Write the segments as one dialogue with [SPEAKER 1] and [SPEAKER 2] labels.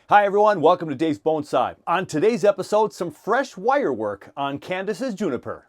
[SPEAKER 1] Hi everyone, welcome to Dave's Bonsai. On today's episode, some fresh wire work on Candice's Juniper.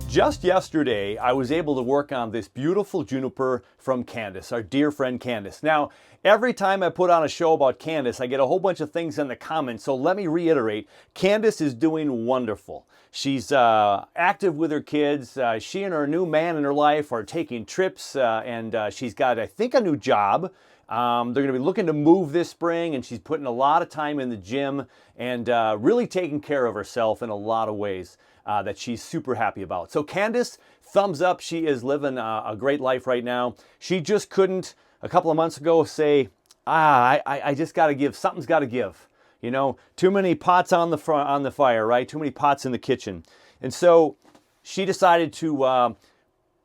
[SPEAKER 1] Just yesterday, I was able to work on this beautiful juniper from Candice, our dear friend Candice. Now, every time I put on a show about Candice, I get a whole bunch of things in the comments, so let me reiterate, Candice is doing wonderful. She's active with her kids. She and her new man in her life are taking trips, and she's got, I think, a new job. They're going to be looking to move this spring, and she's putting a lot of time in the gym and really taking care of herself in a lot of ways. That she's super happy about. So Candice, thumbs up. She is living a great life right now. She just couldn't, a couple of months ago, say, I just got to give, something's got to give. You know, too many pots on the fire, right? Too many pots in the kitchen. And so she decided to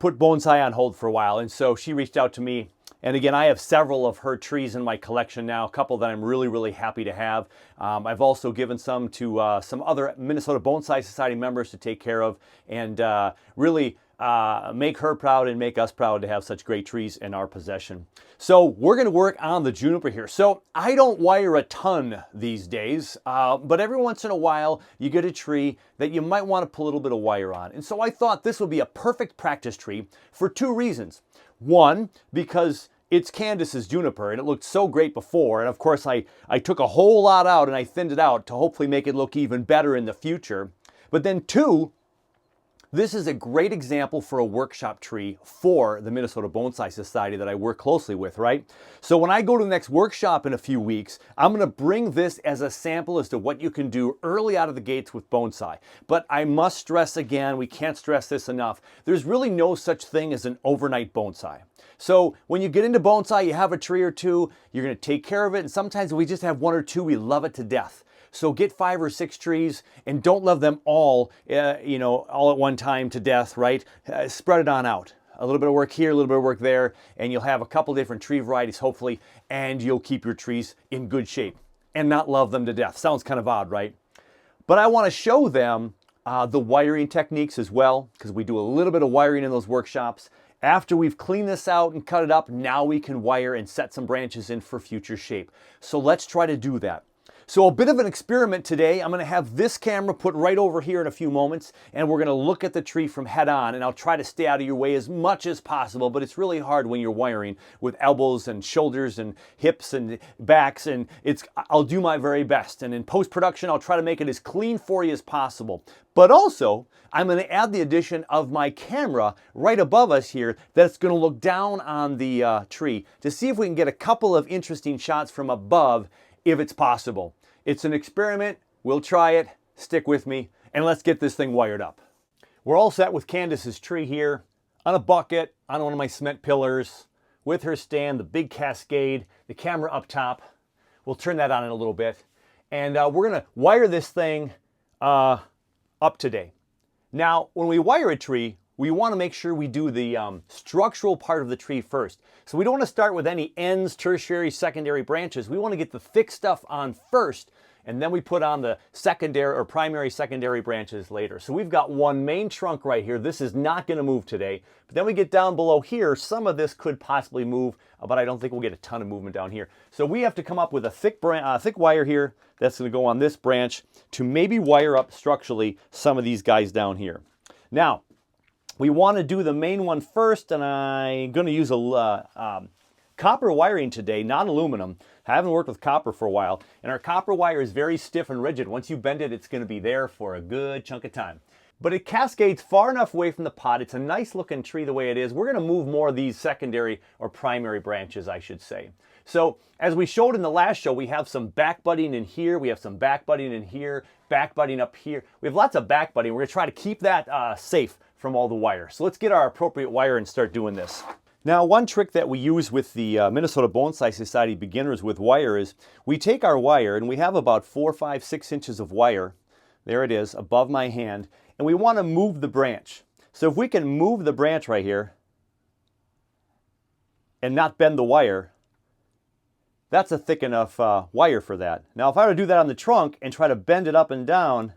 [SPEAKER 1] put bonsai on hold for a while. And so she reached out to me. And again, I have several of her trees in my collection now, a couple that I'm really, really happy to have. I've also given some to some other Minnesota Bonsai Society members to take care of and really make her proud and make us proud to have such great trees in our possession. So we're going to work on the juniper here. So I don't wire a ton these days, but every once in a while you get a tree that you might want to put a little bit of wire on. And so I thought this would be a perfect practice tree for two reasons. One, because it's Candice's juniper and it looked so great before, and of course I took a whole lot out and I thinned it out to hopefully make it look even better in the future. But then two, this is a great example for a workshop tree for the Minnesota Bonsai Society that I work closely with, right? So when I go to the next workshop in a few weeks, I'm going to bring this as a sample as to what you can do early out of the gates with bonsai. But I must stress again, we can't stress this enough, there's really no such thing as an overnight bonsai. So when you get into bonsai, you have a tree or two, you're going to take care of it, and sometimes we just have one or two, we love it to death. So get 5 or 6 trees and don't love them all, all at one time to death, right? Spread it on out. A little bit of work here, a little bit of work there, and you'll have a couple different tree varieties, hopefully, and you'll keep your trees in good shape and not love them to death. Sounds kind of odd, right? But I want to show them the wiring techniques as well, because we do a little bit of wiring in those workshops. After we've cleaned this out and cut it up, now we can wire and set some branches in for future shape. So let's try to do that. So a bit of an experiment today. I'm going to have this camera put right over here in a few moments, and we're going to look at the tree from head on, and I'll try to stay out of your way as much as possible, but it's really hard when you're wiring with elbows and shoulders and hips and backs, and I'll do my very best. And in post-production, I'll try to make it as clean for you as possible. But also, I'm going to add the addition of my camera right above us here that's going to look down on the tree to see if we can get a couple of interesting shots from above if it's possible. It's an experiment. We'll try it. Stick with me, and let's get this thing wired up. We're all set with Candice's tree here on a bucket, on one of my cement pillars, with her stand, the big cascade, the camera up top. We'll turn that on in a little bit. And we're going to wire this thing up today. Now, when we wire a tree, we want to make sure we do the structural part of the tree first. So we don't want to start with any ends, tertiary, secondary branches. We want to get the thick stuff on first, and then we put on the secondary or primary, secondary branches later. So we've got one main trunk right here. This is not going to move today. But then we get down below here. Some of this could possibly move, but I don't think we'll get a ton of movement down here. So we have to come up with a thick wire here that's going to go on this branch to maybe wire up structurally some of these guys down here. Now, we want to do the main one first, and I'm going to use a copper wiring today, not aluminum. I haven't worked with copper for a while, and our copper wire is very stiff and rigid. Once you bend it, it's going to be there for a good chunk of time. But it cascades far enough away from the pot. It's a nice looking tree the way it is. We're going to move more of these secondary or primary branches, I should say. So as we showed in the last show, we have some back budding in here. We have some back budding in here, back budding up here. We have lots of back budding. We're going to try to keep that safe from all the wire. So let's get our appropriate wire and start doing this. Now, one trick that we use with the Minnesota Bonsai Society beginners with wire is we take our wire, and we have about 4, 5, 6 inches of wire. There it is, above my hand. and we want to move the branch. So if we can move the branch right here and not bend the wire, that's a thick enough wire for that. Now if I were to do that on the trunk and try to bend it up and down,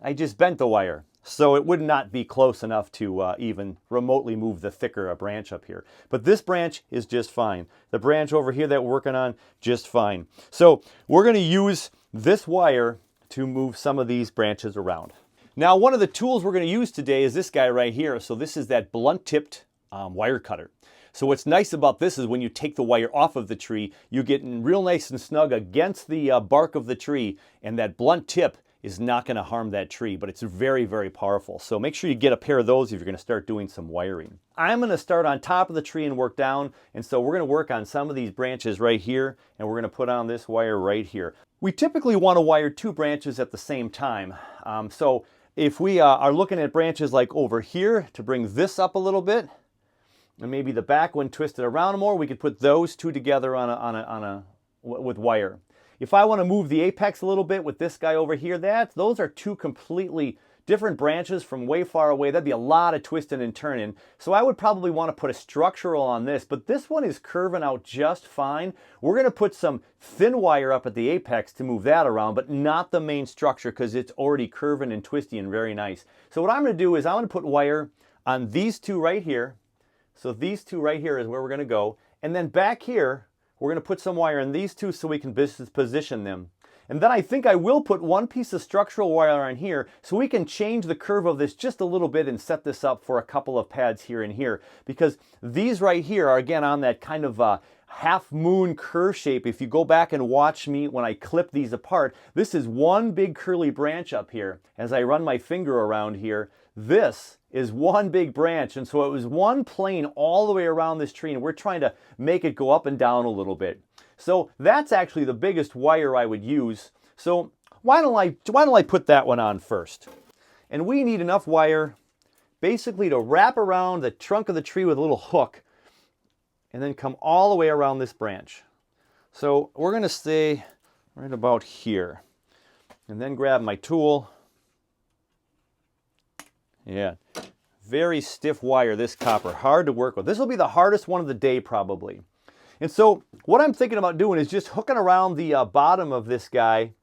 [SPEAKER 1] I just bent the wire. So it would not be close enough to even remotely move the thicker branch up here. But this branch is just fine. The branch over here that we're working on, just fine. So we're going to use this wire to move some of these branches around. Now one of the tools we're going to use today is this guy right here. So this is that blunt-tipped wire cutter. So what's nice about this is when you take the wire off of the tree, you get real nice and snug against the bark of the tree, and that blunt tip is not going to harm that tree, but it's very, very powerful. So make sure you get a pair of those if you're going to start doing some wiring. I'm going to start on top of the tree and work down, and so we're going to work on some of these branches right here, and we're going to put on this wire right here. We typically want to wire 2 branches at the same time. So if we are looking at branches like over here to bring this up a little bit, and maybe the back one twisted around more, we could put those 2 together with wire. If I want to move the apex a little bit with this guy over here, those are 2 completely different branches from way far away. That'd be a lot of twisting and turning. So I would probably want to put a structural on this, but this one is curving out just fine. We're going to put some thin wire up at the apex to move that around, but not the main structure because it's already curving and twisty and very nice. So what I'm going to do is I'm going to put wire on these 2 right here. So these 2 right here is where we're going to go. And then back here, we're going to put some wire in these 2 so we can position them. And then I think I will put 1 piece of structural wire on here so we can change the curve of this just a little bit and set this up for a couple of pads here and here. Because these right here are again on that kind of half moon curve shape. If you go back and watch me when I clip these apart, this is one big curly branch up here. As I run my finger around here, this is one big branch, and so it was one plane all the way around this tree, and we're trying to make it go up and down a little bit. So that's actually the biggest wire I would use. So why don't I put that one on first? And we need enough wire basically to wrap around the trunk of the tree with a little hook and then come all the way around this branch. So we're going to stay right about here and then grab my tool. Yeah, very stiff wire, this copper, hard to work with. This will be the hardest one of the day probably. And so what I'm thinking about doing is just hooking around the bottom of this guy.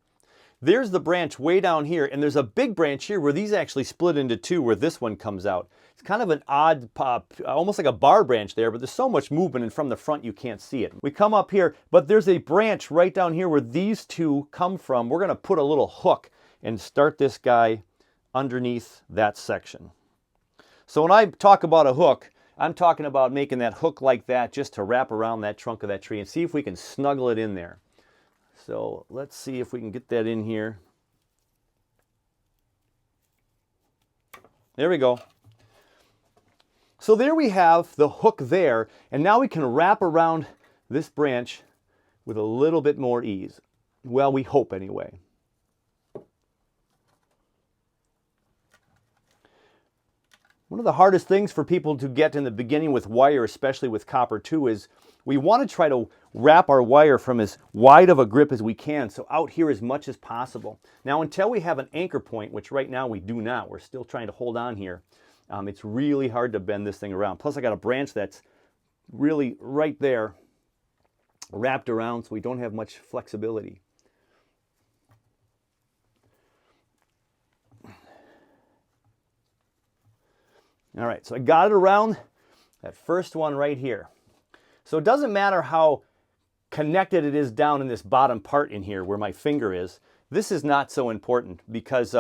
[SPEAKER 1] There's the branch way down here, and there's a big branch here where these actually split into 2 where this one comes out. It's kind of an odd pop, almost like a bar branch there, but there's so much movement, and from the front you can't see it. We come up here, but there's a branch right down here where these 2 come from. We're going to put a little hook and start this guy underneath that section. So when I talk about a hook, I'm talking about making that hook like that just to wrap around that trunk of that tree and see if we can snuggle it in there. So let's see if we can get that in here. There we go. So there we have the hook there, and now we can wrap around this branch with a little bit more ease. Well, we hope anyway. One of the hardest things for people to get in the beginning with wire, especially with copper too, is we want to try to wrap our wire from as wide of a grip as we can, so out here as much as possible. Now until we have an anchor point, which right now we do not, we're still trying to hold on here, it's really hard to bend this thing around. Plus I got a branch that's really right there wrapped around, so we don't have much flexibility. All right, so I got it around that first one right here. So it doesn't matter how connected it is down in this bottom part in here where my finger is. This is not so important because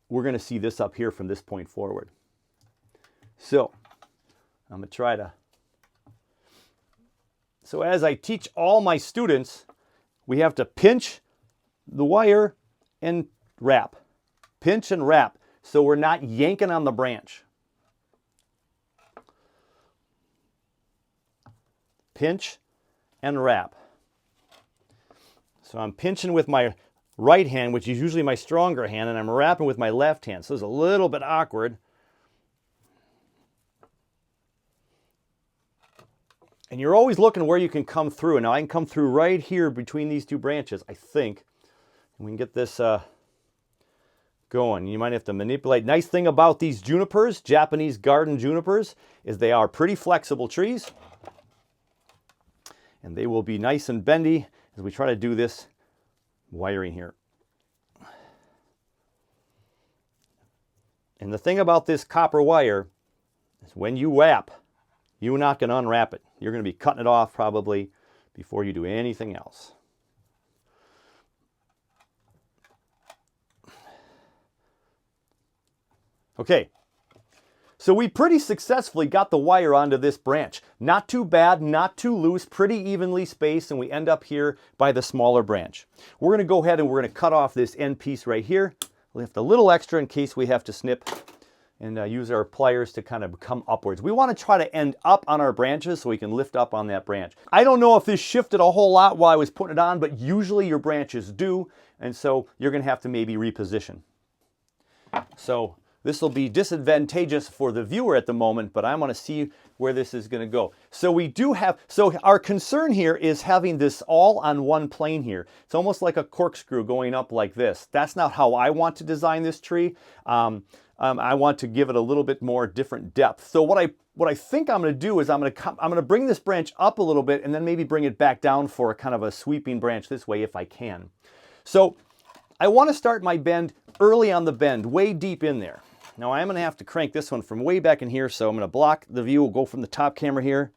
[SPEAKER 1] we're going to see this up here from this point forward. So I'm going to try to... So as I teach all my students, we have to pinch the wire and wrap. Pinch and wrap so we're not yanking on the branch. Pinch and wrap. So I'm pinching with my right hand, which is usually my stronger hand, and I'm wrapping with my left hand. So it's a little bit awkward. And you're always looking where you can come through. Now I can come through right here between these 2 branches, I think. And we can get this good going. You might have to manipulate. Nice thing about these junipers, Japanese garden junipers, is they are pretty flexible trees. And they will be nice and bendy as we try to do this wiring here. And the thing about this copper wire is when you wrap, you're not going to unwrap it. You're going to be cutting it off probably before you do anything else. Okay, so we pretty successfully got the wire onto this branch. Not too bad, not too loose, pretty evenly spaced, and we end up here by the smaller branch. We're going to go ahead and we're going to cut off this end piece right here. Lift a little extra in case we have to snip, and use our pliers to kind of come upwards. We want to try to end up on our branches so we can lift up on that branch. I don't know if this shifted a whole lot while I was putting it on, but usually your branches do, and so you're going to have to maybe reposition. So this will be disadvantageous for the viewer at the moment, but I want to see where this is going to go. So we do have, so our concern here is having this all on one plane here. It's almost like a corkscrew going up like this. That's not how I want to design this tree. I want to give it a little bit more different depth. So what I think I'm going to do is I'm going to bring this branch up a little bit and then maybe bring it back down for a kind of a sweeping branch this way if I can. So I want to start my bend early on the bend, way deep in there. Now I am going to have to crank this one from way back in here, so I'm going to block the view. We'll go from the top camera here.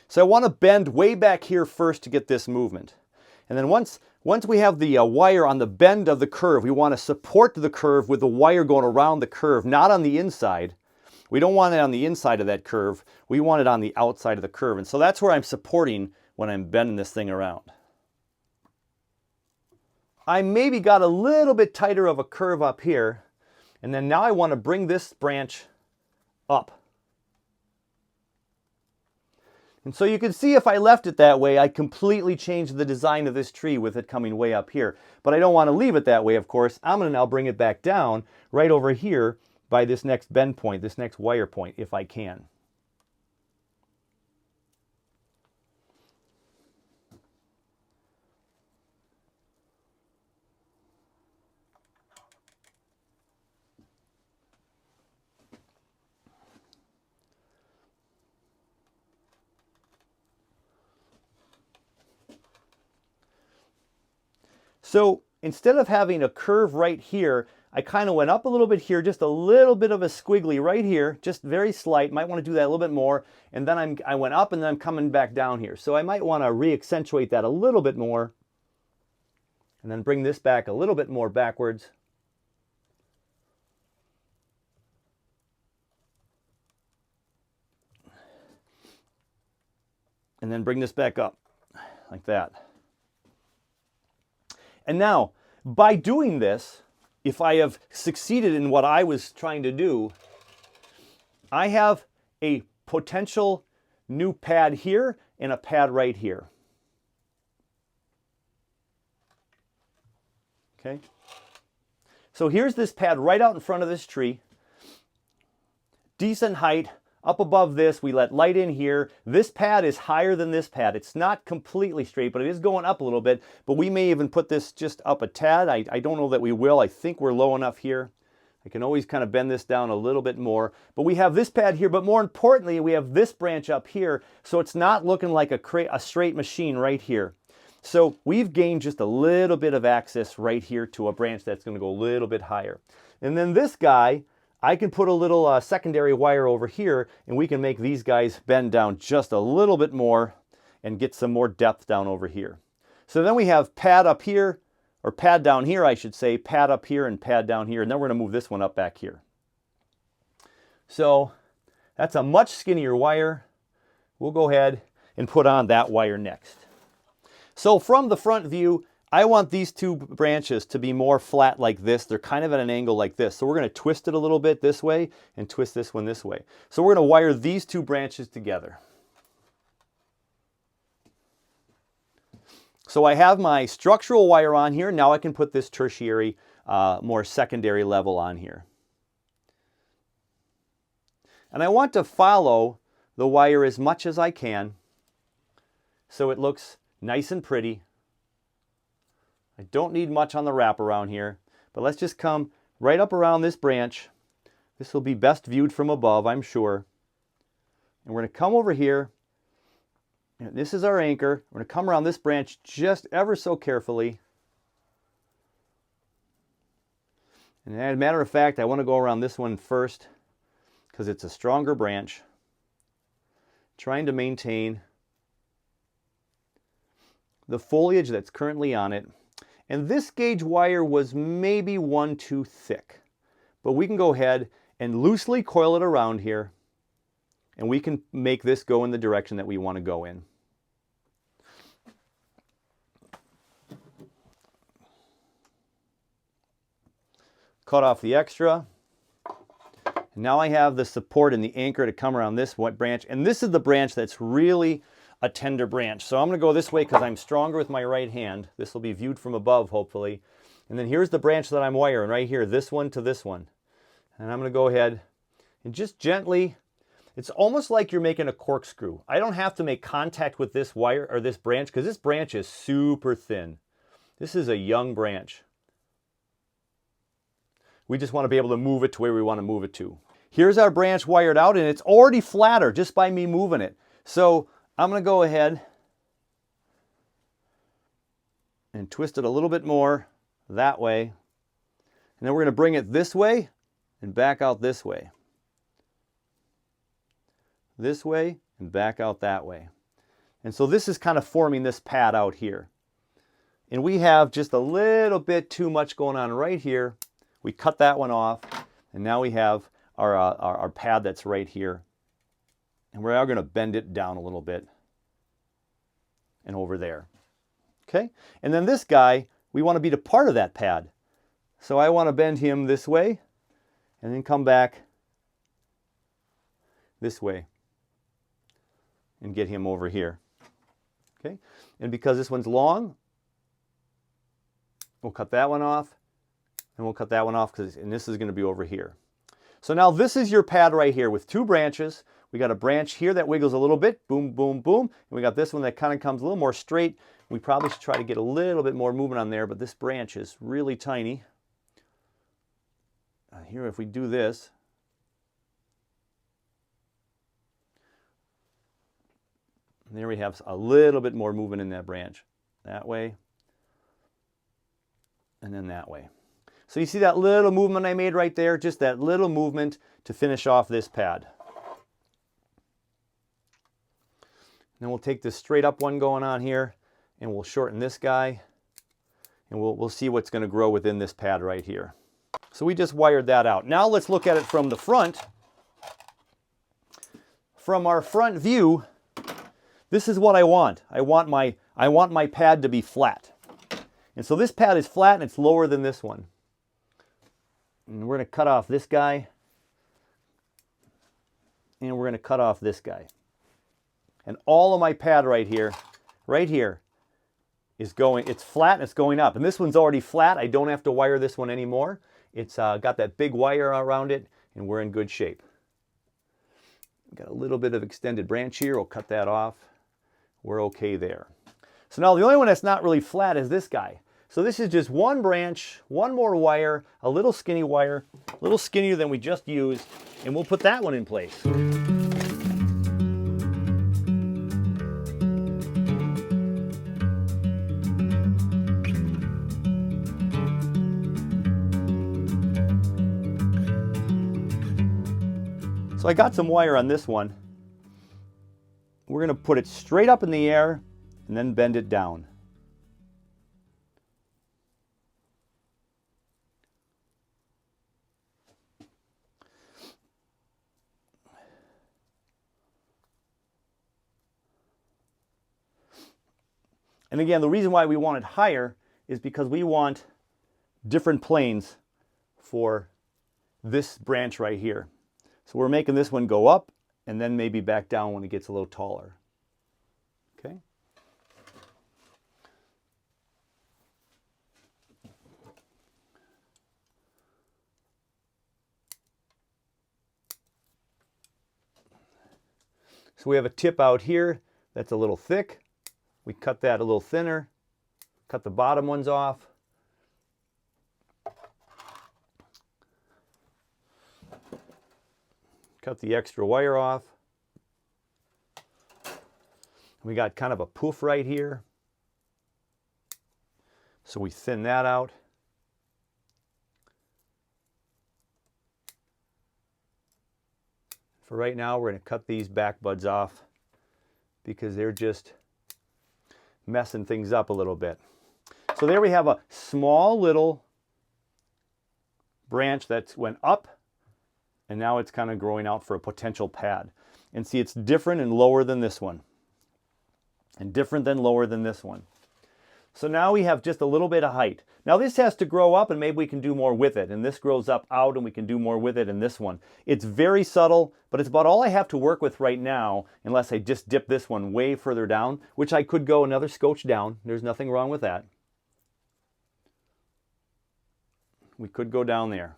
[SPEAKER 1] So I want to bend way back here first to get this movement. And then once we have the wire on the bend of the curve, we want to support the curve with the wire going around the curve, not on the inside. We don't want it on the inside of that curve. We want it on the outside of the curve. And so that's where I'm supporting when I'm bending this thing around. I maybe got a little bit tighter of a curve up here. And then now I want to bring this branch up. And so you can see if I left it that way, I completely changed the design of this tree with it coming way up here. But I don't want to leave it that way, of course. I'm going to now bring it back down right over here by this next bend point, this next wire point, if I can. So instead of having a curve right here, I kind of went up a little bit here, just a little bit of a squiggly right here, just very slight. Might want to do that a little bit more. And then I went up and then I'm coming back down here. So I might want to re-accentuate that a little bit more. And then bring this back a little bit more backwards. And then bring this back up like that. And now, by doing this, if I have succeeded in what I was trying to do, I have a potential new pad here and a pad right here. Okay? So here's this pad right out in front of this tree. Decent height. Up above this, we let light in here. This pad is higher than this pad. It's not completely straight, but it is going up a little bit. But we may even put this just up a tad. I don't know that we will. I think we're low enough here. I can always kind of bend this down a little bit more. But we have this pad here, but more importantly, we have this branch up here. So it's not looking like a straight machine right here. So we've gained just a little bit of access right here to a branch that's going to go a little bit higher. And then this guy, I can put a little secondary wire over here and we can make these guys bend down just a little bit more and get some more depth down over here. So then we have pad up here, or pad down here I should say, pad up here and pad down here, and then we're going to move this one up back here. So that's a much skinnier wire. We'll go ahead and put on that wire next. So from the front view, I want these two branches to be more flat like this. They're kind of at an angle like this. So we're going to twist it a little bit this way and twist this one this way. So we're going to wire these two branches together. So I have my structural wire on here. Now I can put this tertiary, more secondary level on here. And I want to follow the wire as much as I can so it looks nice and pretty. I don't need much on the wrap around here, but let's just come right up around this branch. This will be best viewed from above, I'm sure. And we're going to come over here. And this is our anchor. We're going to come around this branch just ever so carefully. And as a matter of fact, I want to go around this one first because it's a stronger branch. Trying to maintain the foliage that's currently on it. And this gauge wire was maybe 1 too thick. But we can go ahead and loosely coil it around here. And we can make this go in the direction that we want to go in. Cut off the extra. And now I have the support and the anchor to come around this branch. And this is the branch that's really a tender branch. So I'm going to go this way because I'm stronger with my right hand. This will be viewed from above, hopefully. And then here's the branch that I'm wiring right here, this one to this one. And I'm going to go ahead and just gently, it's almost like you're making a corkscrew. I don't have to make contact with this wire or this branch because this branch is super thin. This is a young branch. We just want to be able to move it to where we want to move it to. Here's our branch wired out, and it's already flatter just by me moving it. So I'm going to go ahead and twist it a little bit more that way. And then we're going to bring it this way and back out this way. This way and back out that way. And so this is kind of forming this pad out here. And we have just a little bit too much going on right here. We cut that one off, and now we have our pad that's right here. And we're now going to bend it down a little bit and over there. Okay? And then this guy, we want to be the part of that pad. So I want to bend him this way and then come back this way and get him over here. Okay? And because this one's long, we'll cut that one off. And we'll cut that one off, and this is going to be over here. So now this is your pad right here with 2 branches. We got a branch here that wiggles a little bit, boom, boom, boom. And we got this one that kind of comes a little more straight. We probably should try to get a little bit more movement on there, but this branch is really tiny. Here, if we do this, there we have a little bit more movement in that branch. That way, and then that way. So you see that little movement I made right there? Just that little movement to finish off this pad. Then we'll take this straight up one going on here, and we'll shorten this guy, and we'll see what's going to grow within this pad right here. So we just wired that out. Now let's look at it from the front. From our front view, this is what I want. I want my pad to be flat. And so this pad is flat and it's lower than this one. And we're going to cut off this guy. And we're going to cut off this guy. And all of my pad right here is going, it's flat and it's going up. And this one's already flat. I don't have to wire this one anymore. It's got that big wire around it, and we're in good shape. Got a little bit of extended branch here. We'll cut that off. We're okay there. So now the only one that's not really flat is this guy. So this is just one branch, one more wire, a little skinny wire, a little skinnier than we just used, and we'll put that one in place. So I got some wire on this one. We're going to put it straight up in the air and then bend it down. And again, the reason why we want it higher is because we want different planes for this branch right here. So we're making this one go up and then maybe back down when it gets a little taller. Okay? So we have a tip out here that's a little thick. We cut that a little thinner, cut the bottom ones off. Cut the extra wire off. We got kind of a poof right here. So we thin that out. For right now, we're going to cut these back buds off because they're just messing things up a little bit. So there we have a small little branch that went up, and now it's kind of growing out for a potential pad. And see, it's different and lower than this one, and different than lower than this one. So now we have just a little bit of height. Now this has to grow up, and maybe we can do more with it. And this grows up out, and we can do more with it in this one. It's very subtle, but it's about all I have to work with right now, unless I just dip this one way further down, which I could go another scotch down. There's nothing wrong with that. We could go down there.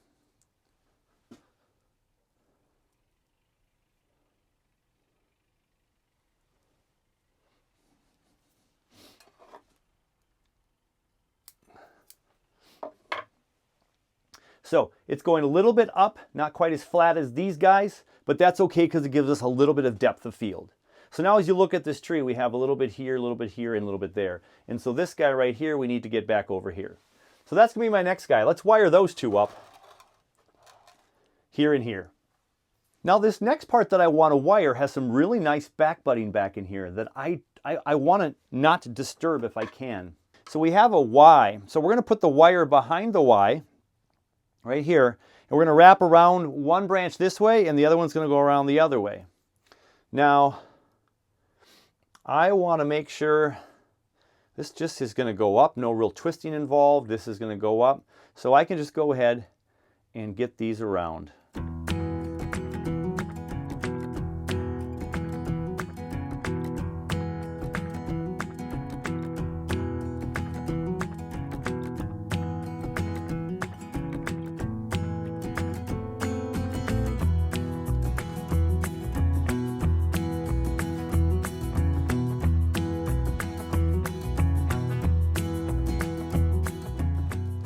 [SPEAKER 1] So it's going a little bit up, not quite as flat as these guys, but that's okay because it gives us a little bit of depth of field. So now as you look at this tree, we have a little bit here, a little bit here, and a little bit there. And so this guy right here, we need to get back over here. So that's going to be my next guy. Let's wire those two up, here and here. Now this next part that I want to wire has some really nice back budding back in here that I want to not disturb if I can. So we have a Y. So we're going to put the wire behind the Y, right here, and we're going to wrap around one branch this way, and the other one's going to go around the other way. Now, I want to make sure this just is going to go up, no real twisting involved. This is going to go up, so I can just go ahead and get these around.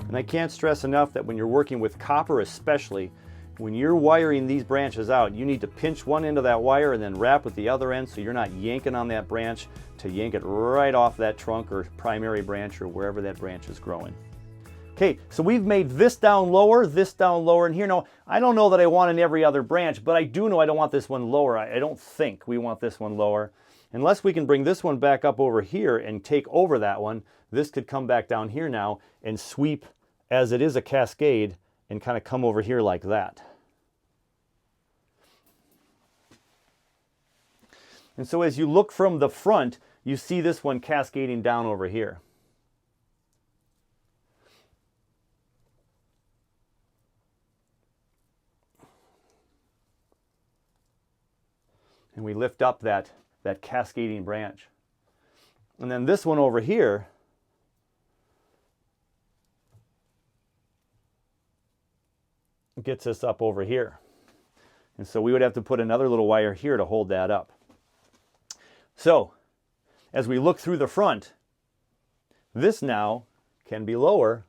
[SPEAKER 1] And I can't stress enough that when you're working with copper especially, when you're wiring these branches out, you need to pinch one end of that wire and then wrap with the other end so you're not yanking on that branch to yank it right off that trunk or primary branch or wherever that branch is growing. Okay, so we've made this down lower, and here. Now, I don't know that I want in every other branch, but I do know I don't want this one lower. I don't think we want this one lower. Unless we can bring this one back up over here and take over that one, this could come back down here now and sweep as it is a cascade and kind of come over here like that. And so as you look from the front, you see this one cascading down over here. And we lift up that cascading branch. And then this one over here gets us up over here. And so we would have to put another little wire here to hold that up. So as we look through the front, this now can be lower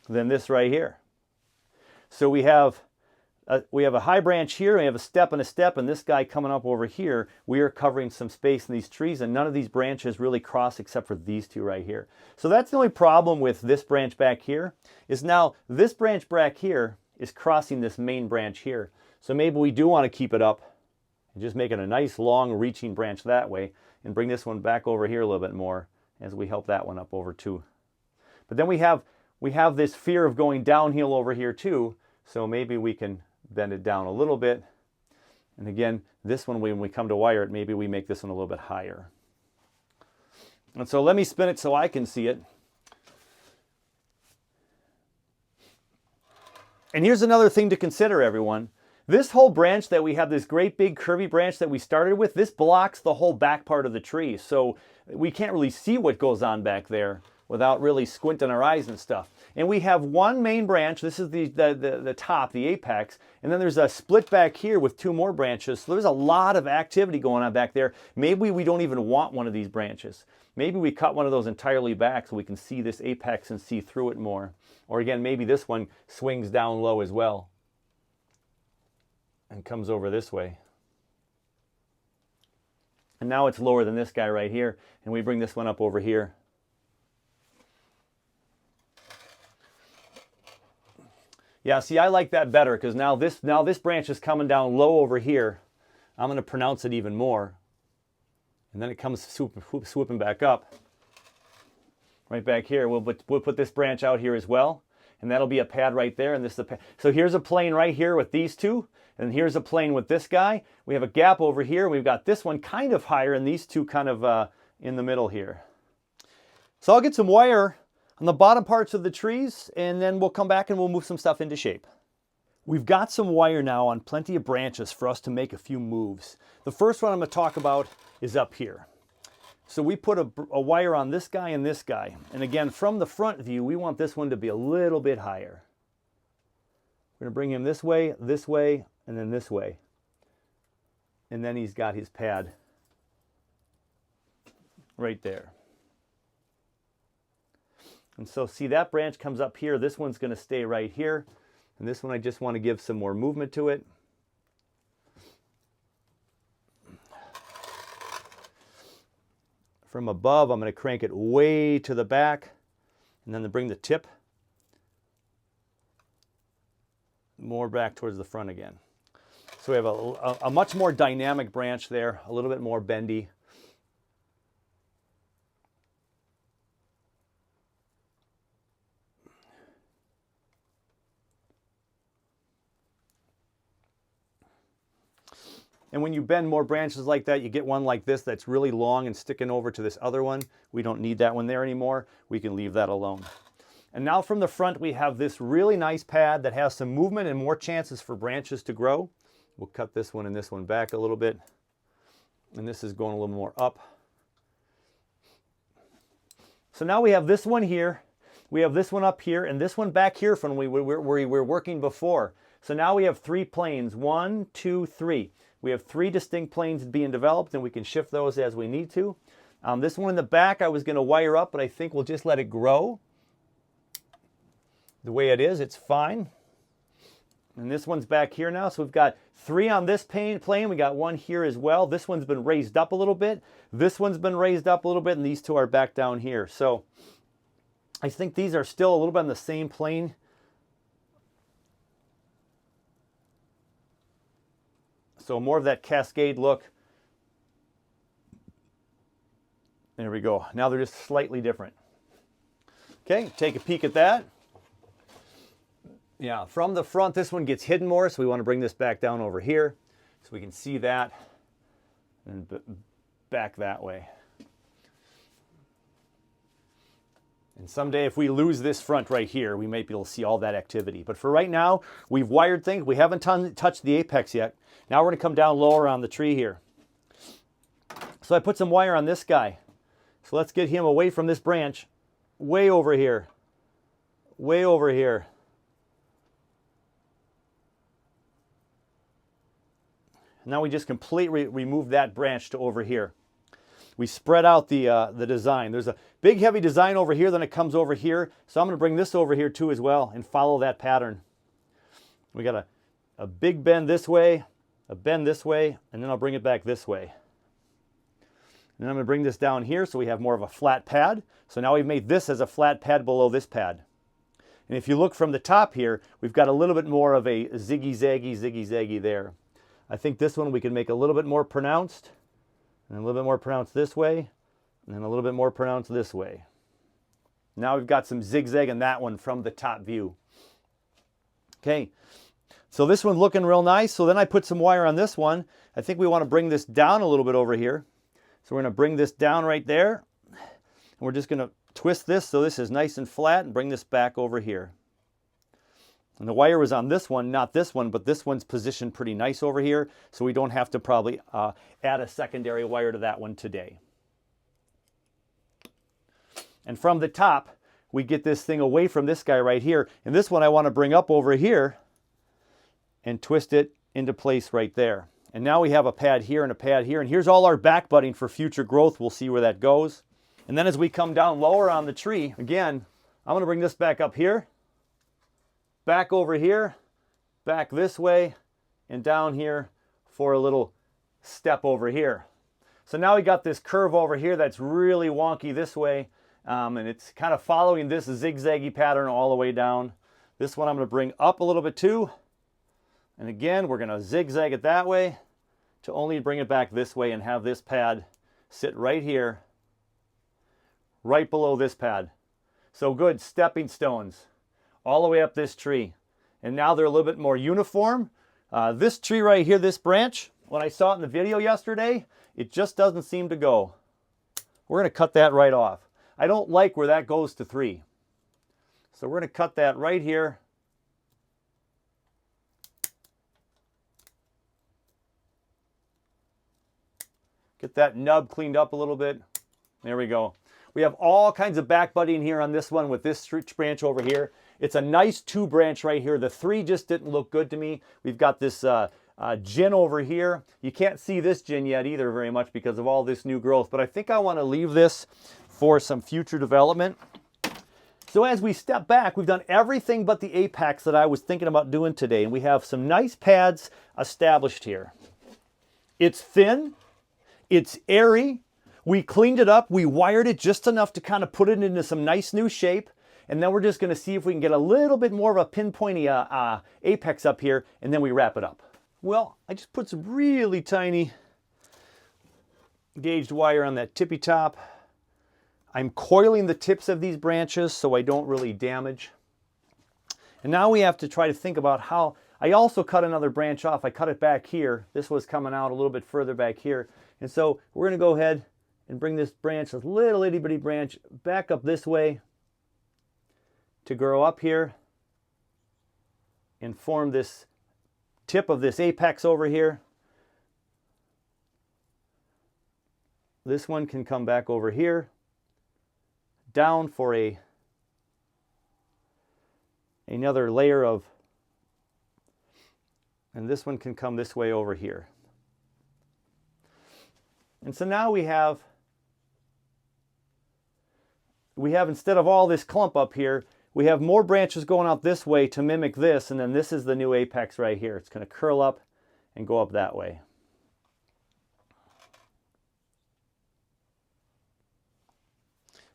[SPEAKER 1] than this right here. So we have a high branch here, and we have a step and a step, and this guy coming up over here, we are covering some space in these trees, and none of these branches really cross except for these two right here. So that's the only problem with this branch back here, is now this branch back here is crossing this main branch here. So maybe we do want to keep it up and just make it a nice long reaching branch that way, and bring this one back over here a little bit more as we help that one up over too. But then we have this fear of going downhill over here too, so maybe we can bend it down a little bit. And again, this one, when we come to wire it, maybe we make this one a little bit higher. And so let me spin it so I can see it. And here's another thing to consider, everyone. This whole branch that we have, this great big curvy branch that we started with, this blocks the whole back part of the tree. So we can't really see what goes on back there without really squinting our eyes and stuff. And we have one main branch, this is the top, the apex, and then there's a split back here with two more branches. So there's a lot of activity going on back there. Maybe we don't even want one of these branches. Maybe we cut one of those entirely back so we can see this apex and see through it more. Or again, maybe this one swings down low as well and comes over this way. And now it's lower than this guy right here, and we bring this one up over here. Yeah, see, I like that better because now this branch is coming down low over here. I'm going to pronounce it even more. And then it comes swooping back up. Right back here. We'll put this branch out here as well. And that'll be a pad right there. And this is a pad. So here's a plane right here with these two. And here's a plane with this guy. We have a gap over here. We've got this one kind of higher and these two kind of in the middle here. So I'll get some wire on the bottom parts of the trees, and then we'll come back and we'll move some stuff into shape. We've got some wire now on plenty of branches for us to make a few moves. The first one I'm going to talk about is up here. So we put a wire on this guy and this guy. And again, from the front view, we want this one to be a little bit higher. We're going to bring him this way, and then this way. And then he's got his pad right there. And so see, that branch comes up here. This one's going to stay right here. And this one I just want to give some more movement to it. From above, I'm going to crank it way to the back. And then to bring the tip more back towards the front again. So we have a much more dynamic branch there, a little bit more bendy. And when you bend more branches like that, you get one like this that's really long and sticking over to this other one. We don't need that one there anymore. We can leave that alone. And now from the front, we have this really nice pad that has some movement and more chances for branches to grow. We'll cut this one and this one back a little bit. And this is going a little more up. So now we have this one here. We have this one up here and this one back here from where we were working before. So now we have 3 planes. 1, 2, 3. We have 3 distinct planes being developed, and we can shift those as we need to. This one in the back I was going to wire up, but I think we'll just let it grow. The way it is, it's fine. And this one's back here now, so we've got 3 on this plane. We got 1 here as well. This one's been raised up a little bit. This one's been raised up a little bit, and these 2 are back down here. So I think these are still a little bit on the same plane. So more of that cascade look. There we go. Now they're just slightly different. Okay, take a peek at that. Yeah, from the front, this one gets hidden more, so we want to bring this back down over here so we can see that and back that way. And someday if we lose this front right here, we might be able to see all that activity. But for right now, we've wired things. We haven't touched the apex yet. Now we're going to come down lower on the tree here. So I put some wire on this guy. So let's get him away from this branch. Way over here. Way over here. Now we just completely remove that branch to over here. We spread out the design. There's a big heavy design over here, then it comes over here. So I'm going to bring this over here too as well and follow that pattern. We got a big bend this way, a bend this way, and then I'll bring it back this way. And then I'm going to bring this down here so we have more of a flat pad. So now we've made this as a flat pad below this pad. And if you look from the top here, we've got a little bit more of a ziggy-zaggy there. I think this one we can make a little bit more pronounced. And a little bit more pronounced this way, and then a little bit more pronounced this way. Now we've got some zigzag in that one from the top view. Okay, so this one's looking real nice. So then I put some wire on this one. I think we want to bring this down a little bit over here. So we're going to bring this down right there. And we're just going to twist this so this is nice and flat and bring this back over here. And the wire was on this one, not this one, but this one's positioned pretty nice over here, so we don't have to probably add a secondary wire to that one today. And from the top, we get this thing away from this guy right here. And this one I want to bring up over here and twist it into place right there. And now we have a pad here and a pad here. And here's all our back budding for future growth. We'll see where that goes. And then as we come down lower on the tree, again, I'm going to bring this back up here. back over here, back this way, and down here for a little step over here. So now we got this curve over here that's really wonky this way, and it's kind of following this zigzaggy pattern all the way down. This one I'm going to bring up a little bit too. And again, we're going to zigzag it that way to only bring it back this way and have this pad sit right here, right below this pad. So good stepping stones all the way up this tree. And now they're a little bit more uniform. This tree right here, this branch, when I saw it in the video yesterday, it just doesn't seem to go. We're going to cut that right off. I don't like where that goes to 3. So we're going to cut that right here. Get that nub cleaned up a little bit. There we go. We have all kinds of back budding here on this one with this branch over here. It's a nice 2 branch right here. The 3 just didn't look good to me. We've got this gin over here. You can't see this gin yet either very much because of all this new growth, but I think I want to leave this for some future development. So as we step back, we've done everything but the apex that I was thinking about doing today, and we have some nice pads established here. It's thin. It's airy. We cleaned it up. We wired it just enough to kind of put it into some nice new shape. And then we're just going to see if we can get a little bit more of a pinpointy apex up here, and then we wrap it up. Well, I just put some really tiny gauged wire on that tippy top. I'm coiling the tips of these branches so I don't really damage. And now we have to try to think about how. I also cut another branch off. I cut it back here. This was coming out a little bit further back here. And so we're going to go ahead and bring this branch, this little itty bitty branch, back up this way to grow up here and form this tip of this apex over here. This one can come back over here, down for another layer of, and this one can come this way over here. And so now we have, instead of all this clump up here, we have more branches going out this way to mimic this, and then this is the new apex right here. It's going to curl up and go up that way.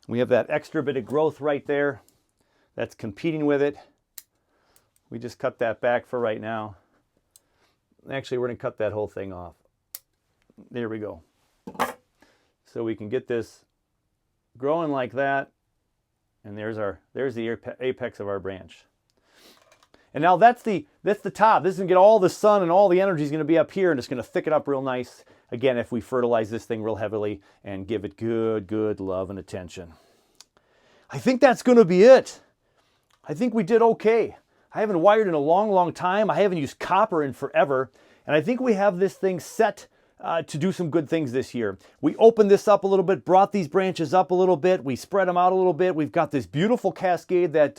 [SPEAKER 1] We have that extra bit of growth right there that's competing with it. We just cut that back for right now. Actually, we're going to cut that whole thing off. There we go. So we can get this growing like that. And there's the apex of our branch. And now that's the top. This is going to get all the sun and all the energy is going to be up here, and it's going to thicken up real nice. Again, if we fertilize this thing real heavily and give it good love and attention. I think that's going to be it. I think we did okay. I haven't wired in a long time. I haven't used copper in forever. And I think we have this thing set to do some good things this year. We opened this up a little bit, brought these branches up a little bit. We spread them out a little bit. We've got this beautiful cascade that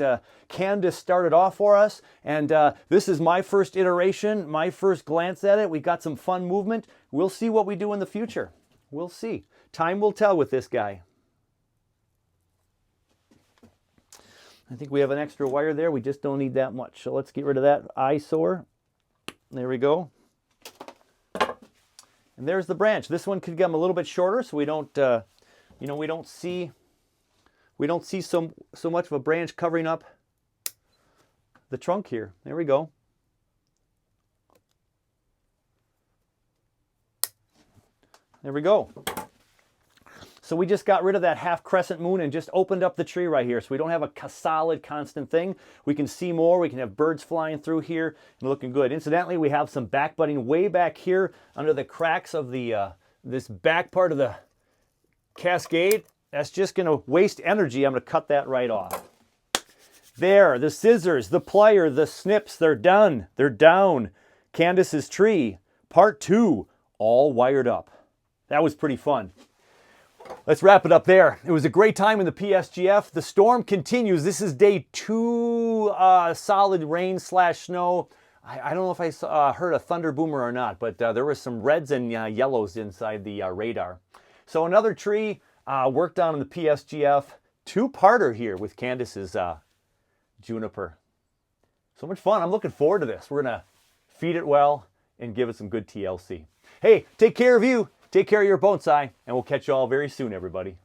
[SPEAKER 1] Candice started off for us. And this is my first iteration, my first glance at it. We got some fun movement. We'll see what we do in the future. We'll see. Time will tell with this guy. I think we have an extra wire there. We just don't need that much. So let's get rid of that eyesore. There we go. And there's the branch. This one could come a little bit shorter, so we don't, we don't see so much of a branch covering up the trunk here. There we go. There we go. So we just got rid of that half crescent moon and just opened up the tree right here. So we don't have a solid, constant thing. We can see more. We can have birds flying through here and looking good. Incidentally, we have some back budding way back here under the cracks of the this back part of the cascade. That's just going to waste energy. I'm going to cut that right off. There, the scissors, the plier, the snips, they're done. They're down. Candice's tree, part 2, all wired up. That was pretty fun. Let's wrap it up there. It was a great time in the PSGF. The storm continues. This is day 2 solid rain/snow. I don't know if I heard a thunder boomer or not, but there were some reds and yellows inside the radar. So another tree worked on in the PSGF. 2-parter here with Candice's juniper. So much fun. I'm looking forward to this. We're going to feed it well and give it some good TLC. Hey, take care of you. Take care of your bonsai, and we'll catch you all very soon, everybody.